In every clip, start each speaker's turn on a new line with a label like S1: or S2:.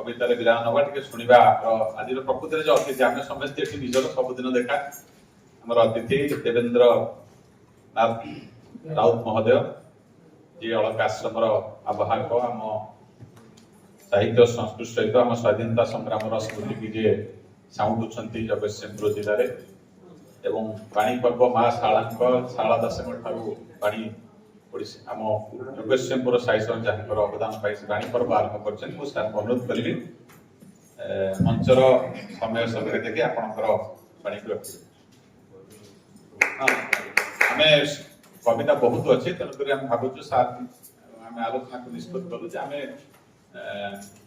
S1: कवितार विराम नवा टे शुणा आज प्रकृति जो अतिथि आम समस्ते निजर सबुदिन देखा आम अतिथि देवेंद्र नाथ राउत महोदय जी अलका आश्रम आवाहक आम साहित्य संस्कृति सहित आम स्वाधीनता संग्राम स्मृति की जे साउंडुंट जगतसिंहपुर जिले में एवं पाणी पर्व माँ शाला शाला दशमी ठारू पाणी आम जगतसिंहपुर साई जहाँ अवदान पाई पाणी पर्व आरंभ कर अनुरोध करी मंचर समय समय देखिए आपणकर पाणी आम कविता बहुत अच्छे तेणुक भावुँ सार आम आलोचना को निष्पत्ति कलु आम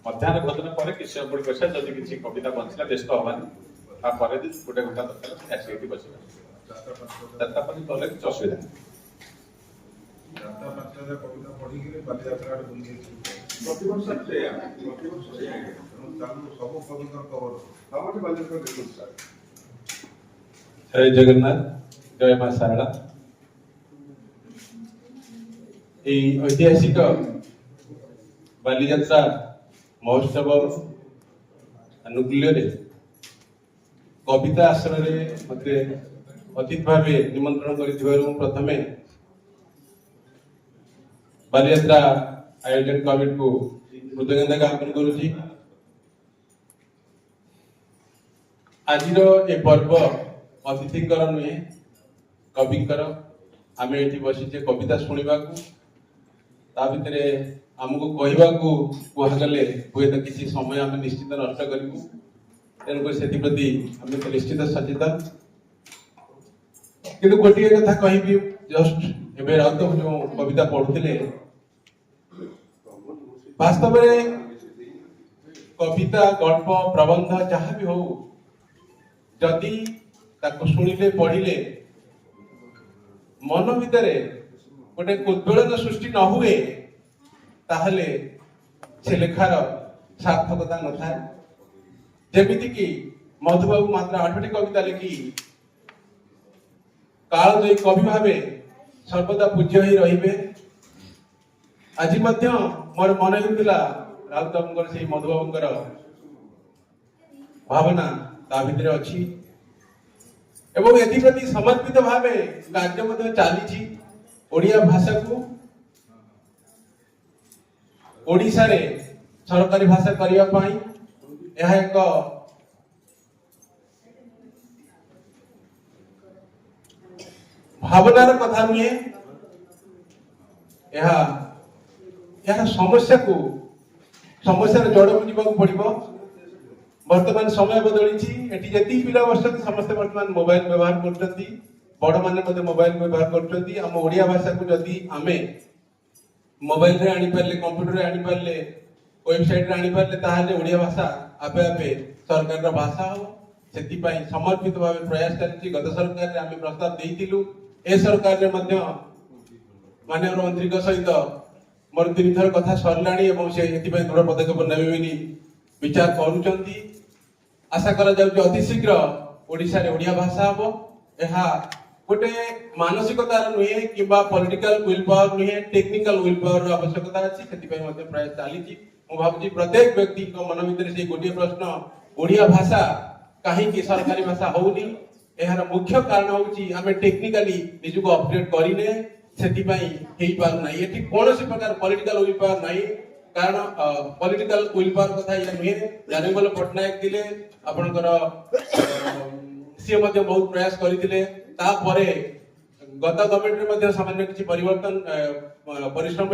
S1: मध्याह्न भोजन पर किसी बसा जदि किसी कविता बंचला व्यस्त हवानी गोटे घंटा दरकार आसिक बसवा 4टा गले किसी असुविधा जय जगन्नाथ जय मां शारदा ऐतिहासिक बालीजात्रा महोत्सव अनुकूल्य कविता आश्रम मत अतिथि भाव निमंत्रण कर प्रथम बालीजात्रा आयोजन कमिटी को कृतज्ञता ज्ञापन करुच्ची। आज ये पर्व अतिथिंकर नुहे कविंकर आम ये बसीचे कविता शुणा भितर आमको कहवाकले हुए तो किसी समय आम निश्चित नष्ट करूँ तेणुक से आम तो निश्चित सचेतन कि गोटे कथा कहि जस्ट एवं राउत जो कविता पढ़ुले वास्तव में कविता गल्प प्रबंध जहाँ भी हो जदि शुणिले पढ़िले मन भितर गोटे उद्वेलन सृष्टि न हुए ताहले से लेखार सार्थकता न था। जेमिति कि मधुबाबू मात्र 8टी कविता लिखि कालजयी कवि भावे सर्वदा पूज्य ही रहिबे। आज मध्य मोर मन होता राउत बाबूंकर से मधुबाबूंकर भावना ता भितर अच्छी एवं एप्रति समर्पित भाव कार्य चली ओडिया भाषा को ओडिशा रे सरकारी भाषा करने एक भावनार कथा नुहे समस्या को समस्यार जड़ को जीवा पड़ो। वर्तमान समय बदली जी पिला बसती समस्ते वर्तमान मोबाइल व्यवहार कर बड़ मैंने मोबाइल व्यवहार कर ओडिया भाषा को जदि आमे मोबाइल रे आनी पारले कंप्यूटर रे आनी पारले वेबसाइट रे आनी पारले ताहाले ओडिया भाषा आपे आपे सरकार भाषा हो सेति पई समर्पित भाव प्रयास चलछि। गत सरकार रे आमे प्रस्ताव देइतिलु ए सरकार रे मध्य माननीय मंत्री का सहित मोर 3 थर कथा सरलाणी एवं से एति पई दृढ़ पदक्षेप नेबे बोली विचार करूचंती। आशा करा जाउछि अति शीघ्र ओडिशा रे ओडिया भाषा हो। एहा गोटे मानसिकतार नुहे कि पॉलिटिकल विल पावर नुहे टेक्निकल विल पावर आवश्यकता अच्छी से प्रयास चली। भावी प्रत्येक व्यक्ति मन भर से गोटे प्रश्न ओडिया भाषा कहीं सरकारी भाषा होनी यार मुख्य कारण हूँ आम टेक्निकाली निजक अपडेट करें से पारना ये कौन प्रकार पॉलिटिकल विल पावर ना कारण पॉलिटिकल विल पावर कथा ये नुहे जानवीबल पट्टनायक थे आपणकर सी बहुत प्रयास करते गत गवर्नमेंट सामान्य किसी परिवर्तन परिश्रम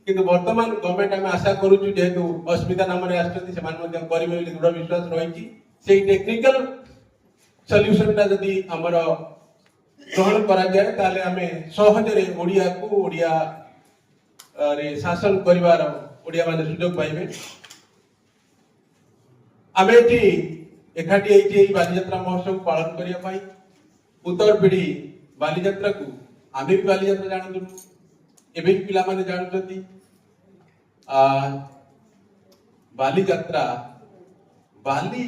S1: किंतु वर्तमान गवर्नमेंट आम आशा करूँ जेहेतु अस्मिता नाम करेंगे दृढ़ विश्वास रही से टेक्निकल सल्यूशन जदि आमर ग्रहण करा जाए ताले आमे सहजरे ओडिया को ओडिया रे शासन करिवार ओडिया माने सुयोग पाइबे। आमे एठी एकाठी एई बालीजात्रा महोत्सव पालन करिया पाई उत्तर पीढ़ी बालीजात्रा को आमे भी बालीजात्रा जानतु एबे पिला माने जानुचंती बालीजात्रा बाली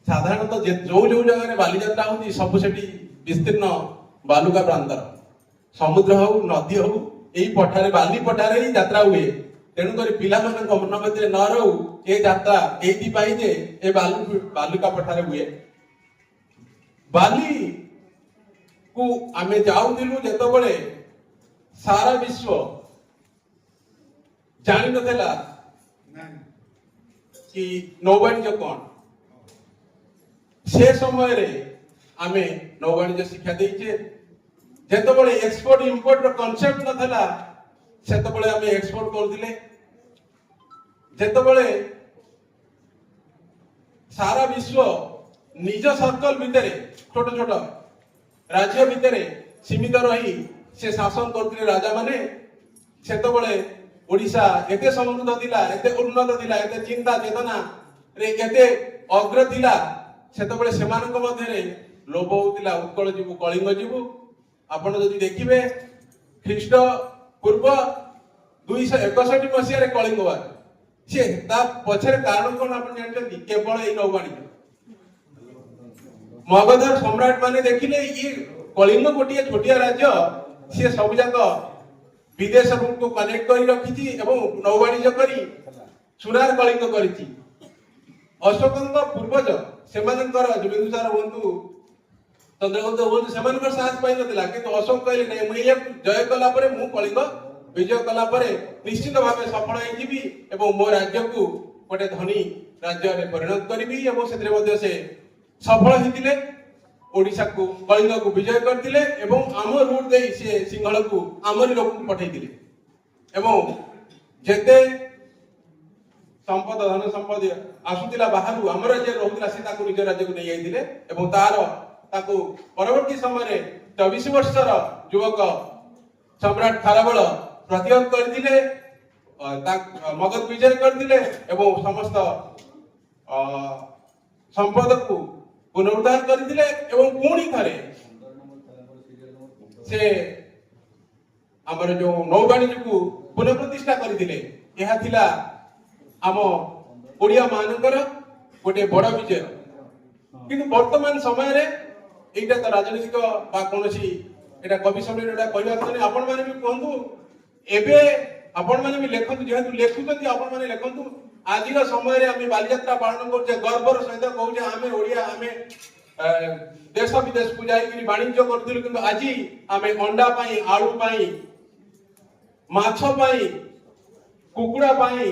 S1: साधारणतः जो जो जगह बालीजात्रा होती सब सेठी विस्तीर्ण बालुका प्रांतर समुद्र हो नदी हो यही पठारे बाली पठारे ही यात्रा हुए तेणुकर पिला मन मध्य न रहू ए यात्रा एपाई जे ए बालुका पठार हुए बाली को आमे जाऊलु जेतबले सारा विश्व जानी नथला कि नौवाणिज्य कौन से समय रे आमे नौवाणिज्य शिक्षा देइछे जेतबले एक्सपोर्ट इंपोर्ट रो कांसेप्ट नथला सेतबले आमे एक्सपोर्ट कर दिले जेतबले सारा विश्व निज सर्कल भितरे छोट छोट राज्य भितरे सीमित रही से शासन करते राजा माने सेतबले ओडिशा एते समृद्ध थिला एते उन्नत थिला एते चिंता चेतना रे एते अग्र थिला सेतबले सेमानक मध्य रे लोभ होतिला उत्कल जीवु कलिंग जीवु आपण जदि देखिबे ख्रीष्ट पूर्व 261 मसीह रे कलिंग वार से ता पछरे कारण कोन आपण जानते केवल ए नौवाणी मगधर सम्राट माने देखिले ये कलिंग गोटिए छोटिया राज्य से सब जाक विदेश को कनेक्ट कर रखी एवं नौवाणिज्य करी सुनार कलिंग करी अशोक पूर्वज से बिंदुसार हूँ चंद्रगुप्त हूँ से साहस पाई ना कि अशोक कहले नहीं मुझे जय कला मु कलिंग विजय कला निश्चित भाव सफल हो मो राज्य को गोटे धनी राज्य में परिणत करी से सफल होते ओडिशा को कलिंग को विजय करते आम रूट दे से सिंहल को आमरी लोक पठेइथिले एवं जेते संपद धन संपद आसुतिला बाहरु आम राज्य रहउतिला से ताको निज राज्य को नै आइथिले एवं तार ताको परवर्ती समय रे 24 वर्षर युवक सम्राट खारबल प्रतिहत करथिले मगध विजय करथिले एवं समस्त संपद को पुनरुद्धार करथिले एवं पुणी थरे से हमर जो नौवाणिज्य को पुनः प्रतिष्ठा करथिले यह थिला आम ओडिया मानकर गोटे बड़ विजय किंतु वर्तमान समय रे एटा तो राजनीतिक बा कोनोसी एटा कवि सम्मेलन एटा कहबा नहीं आपण माने भी कहंतु एबे आपण माने भी लेखंतु जेहेतु लेखुचंती आपण माने लेखंतु आजिर समय रे आमे बालीयात्रा पालन करछे गर्वर सहित कहूछे आमे ओडिया आमे देश विदेश को जाई वाणिज्य करथिलु किंतु आजी आमे अंडा पाई आलू पाई माछ पाई कुकुड़ा पाई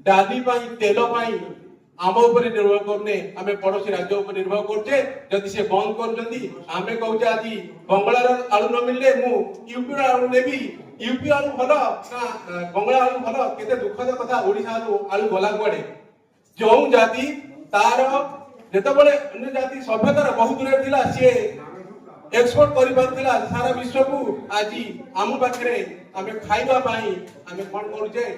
S1: डाली पाई तेल पाई आम ऊपर निर्भर करने आमे पड़ोसी राज्य ऊपर निर्भर करछे जदि से बंद करजंती आमे कहूछे आजी बंगलार आलू न मिलले मु यूपी रा आलू नेबी यूपी आलू भलो ना बंगला आलू भलो केते दुखद कथा ओडिसा आलू गला कुआडे जो जाति तार जेतबले अन्य जाति सभ्यतार बहुत दूर थिला से एक्सपोर्ट करि पारथिला सारा विश्व को आजी आम पाखरे आमे खाइबा पाई आमे कोन करूछे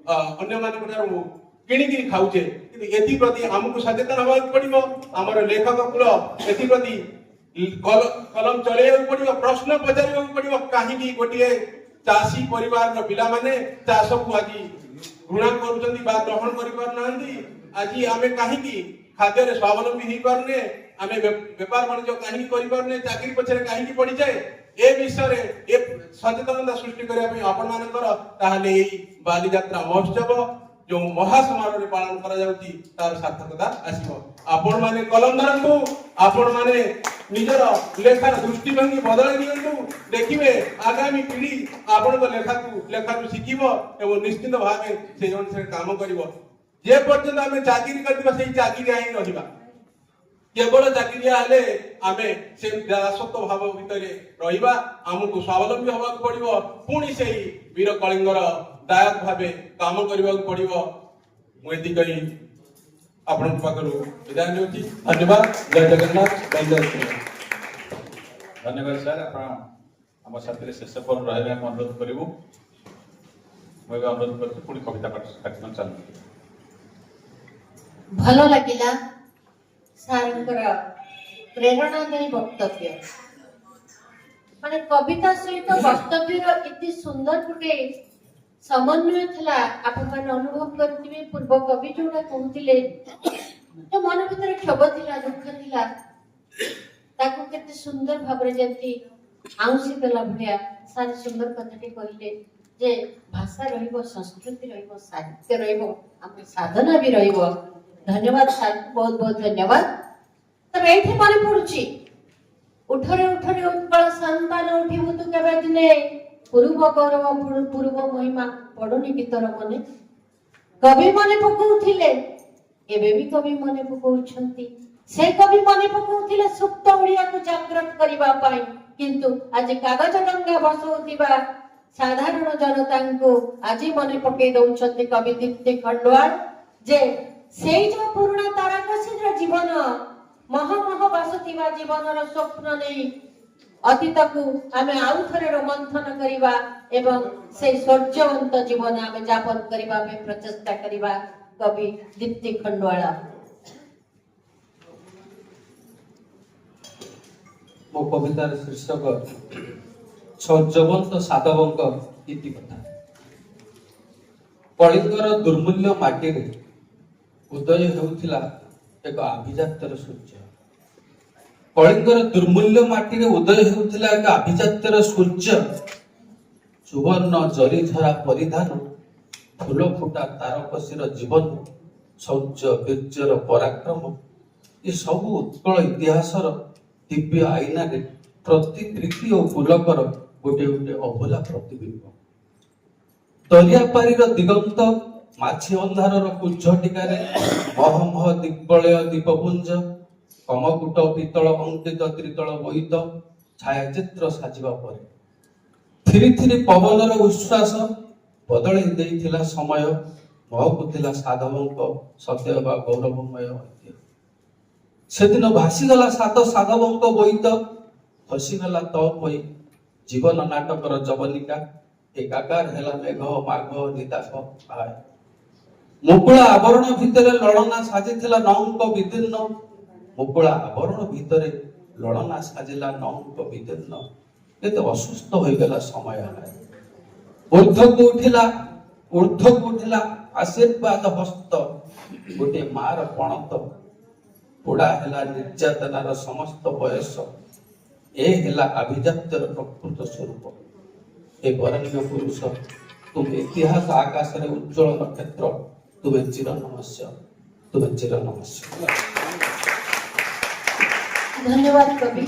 S1: अन्य मानक ठारू किणी खाऊचे किंतु एथि प्रति हमको सचेतन होगा पड़िबो हमर लेखक कुल एथि प्रति कलम चलेया पड़िबो प्रश्न पचारिया पड़िबो काहे की गोटिए चासी परिवार रो पिला माने चाष को आज घृणा करूचंती बा ग्रहण करि पार नांदी आज आमे काहे की खाद्य रे स्वावलंबी ही पारने आमे व्यापार वाणिज्य काहे करि पारने चाकरी पछरे काहे की पड़ी जाए ए विषय रे ए सचेतनता सृष्टि करिया पे आपण मानकर ताहाले एई बाली यात्रा महोत्सव जो महासमारोह रे पालन करा जाउची तार सार्थकता आसीबो आपण माने कलम धरंतु आपण माने निजर लेखार दृष्टिभंगी बदलाई दियंतु देखिबे आगामी पीढ़ी आपण को लेखा शिखिबो एवं निश्चित भावे से अनुसार काम करिवो जे पर्यंत आमे चाकरी करदिबा सेही चाकरी आही रहिबा केवल चाकरी हेले आमे से दासत्व भाव भितरे रहिबा हमकु स्वावलंबी होबाक पड़िबो पुणी सेही वीर कलिंगर दायक भावे काम करबा पड़िबो मुएति कहि आपन पाखरु विदाय नेउची धन्यवाद जय जगन्नाथ जय श्री
S2: धन्यवाद सर आपण हम साथी रे शेष पर रहबे हम अनुरोध करिवु मैं अनुरोध करछु पुणी कविता पाठ कार्यक्रम चालू
S3: भलो लागिला सारंकर प्रेरणादायी वक्तव्य माने कविता सहित वक्तव्य इति सुंदर गुटे समन्वय थला आपण मन अनुभव करथिबे पूर्व कवि जोडा कहउतिले तो मन भीतर क्षोभ थिला दुख थिला ताको केते सुंदर भाबरे जंती आउसी गला भडिया सारी सुंदर कथाटी कहिले ଯେ ଭାଷା ରହିବ, ସଂସ୍କୃତି ରହିବ, ସାହିତ୍ୟ ରହିବ, ଆମ ସାଧନା ବି ରହିବ। ଧନ୍ୟବାଦ ସାର୍, ବହୁତ ବହୁତ ଧନ୍ୟବାଦ। ତେବେ ଏଇଠି ମନେ ପଡୁଛି, ଉଠରେ ଉଠରେ ଉତ୍କଳ ସନ୍ତାନ ଉଠିବୁ ତୁ କେବେ ଦିନେ, ପୂର୍ବ ଗୌରବ ପୂର୍ବ ମହିମା ପଡୁନି କି ତୋର ମନେ। କବି ମନେ ପକଉଥିଲେ, ଏବେ ବି କବି ମନେ ପକଉଛନ୍ତି। ସେ କବି ମନେ ପକଉଥିଲେ ସୁପ୍ତ ଓଡିଆକୁ ଜାଗ୍ରତ କରିବା ପାଇଁ, କିନ୍ତୁ ଆଜି କାଗଜ ଡଙ୍ଗା ଭସଉଥିବା ସାଧାରଣ ଜନତାଙ୍କୁ ଆଜି ମନେ ପକେଇ ଦଉଛନ୍ତି କବି ଦୀପ୍ତି ଖଣ୍ଡୁଆଳ, ଯେ ସେଇ ଯୋଉ ପୁରୁଣା ତାରକସୀର ଜୀବନ, ମହ ମହ ବାସୁଥିବା ଜୀବନର ସ୍ୱପ୍ନ ନେଇ ଅତୀତକୁ ଆମେ ଆଉ ଥରେ ରୋମନ୍ଥନ କରିବା ଏବଂ ସେଇ ସୌର୍ଯ୍ୟବନ୍ତ ଜୀବନ ଆମେ ଯାପନ କରିବା ପାଇଁ ପ୍ରଚେଷ୍ଟା କରିବା। କବି ଦୀପ୍ତି ଖଣ୍ଡୁଆଳ।
S4: ମୋ କବିତାର ଶୀର୍ଷକ ସୌର୍ଯ୍ୟବନ୍ତ ସାଧବଙ୍କ ଇତିକଥା। କଳିଙ୍ଗର ଦୁର୍ମୂଲ୍ୟ ମାଟିରେ ଉଦୟ ହେଉଥିଲା ଏକ ଆଭିଜାତ୍ୟର ସୂର୍ଯ୍ୟ। କଳିଙ୍ଗର ଦୁର୍ମୂଲ୍ୟ ମାଟିରେ ଉଦୟ ହେଉଥିଲା ଏକ ଆଭିଜାତ୍ୟର ସୂର୍ଯ୍ୟ। ସୁବର୍ଣ୍ଣ ଜରିଧରା ପରିଧାନ, ଫୁଲ ଫୁଟା ତାରକସୀର ଜୀବନ, ଶୌର୍ଯ୍ୟ ବୀର୍ଯ୍ୟର ପରାକ୍ରମ, ଏସବୁ ଉତ୍କଳ ଇତିହାସର ଦିବ୍ୟ ଆଇନାରେ ପ୍ରତି କୃତି ଓ ପୁଲକର ଗୋଟିଏ ଗୋଟିଏ ଅଭୁଲା ପ୍ରତିବିମ୍ବ। ଦରିଆପାରିର ଦିଗନ୍ତ, ମାଛି ଅନ୍ଧାରର କୁଞ୍ଜ ଟିକାରେ ମହ ମହ ଦିଗ୍ବଳୟ ଦୀପପୁଞ୍ଜ, କମକୁଟ ପିତଳ ଅଙ୍କିତ ତ୍ରିତଳ ବୋଇତ ଛାୟାଚିତ୍ର ସାଜିବା ପରେ ଥିରି ଥିରି ପବନର ଉଶ୍ୱାସ ବଦଳେଇ ଦେଇଥିଲା ସମୟ, ମହକୁଥିଲା ସାଧବଙ୍କ ସତେଅବା ଗୌରବମୟ ଐତିହ୍ୟ। ସେଦିନ ଭାସିଗଲା ସାତ ସାଧବଙ୍କ ବୋଇତ, ଖସିଗଲା ତ ପଇ ଜୀବନ ନାଟକର ଜବନିକା, ଏକାକାର ହେଲା ମେଘ ମାଘ ନିଦାସ ଆୟ। ମୁକୁଳା ଆବରଣ ଭିତରେ ଲଳନା ସାଜିଥିଲା ନଅଙ୍କ ବିଦୀର୍ଣ୍ଣ, ମୁକୁଳା ଆବରଣ ଭିତରେ ଲଳନା ସାଜିଲା ନଅଙ୍କ ବିଦୀର୍ଣ୍ଣ। କେତେ ଅସୁସ୍ଥ ହୋଇଗଲା ସମୟ। ଊର୍ଦ୍ଧ୍ୱକୁ ଉଠିଲା ଆଶୀର୍ବାଦ ହସ୍ତ, ଗୋଟିଏ ମାର ପଣତ, ପୋଡା ହେଲା ନିର୍ଯାତନାର ସମସ୍ତ ବୟସ। ଏ ହେଲା ଆଭିଜାତ୍ୟର ପ୍ରକୃତ ସ୍ୱରୂପ। ଏ ବରଣ୍ୟ ପୁରୁଷ, ତୁମେ ଇତିହାସ ଆକାଶରେ ଉଜ୍ଜ୍ୱଳ ନକ୍ଷତ୍ର, ତୁମେ ଚିର ନମସ୍ୟ, ତୁମେ ଚିର ନମସ୍ୟ।
S3: ଧନ୍ୟବାଦ କବି।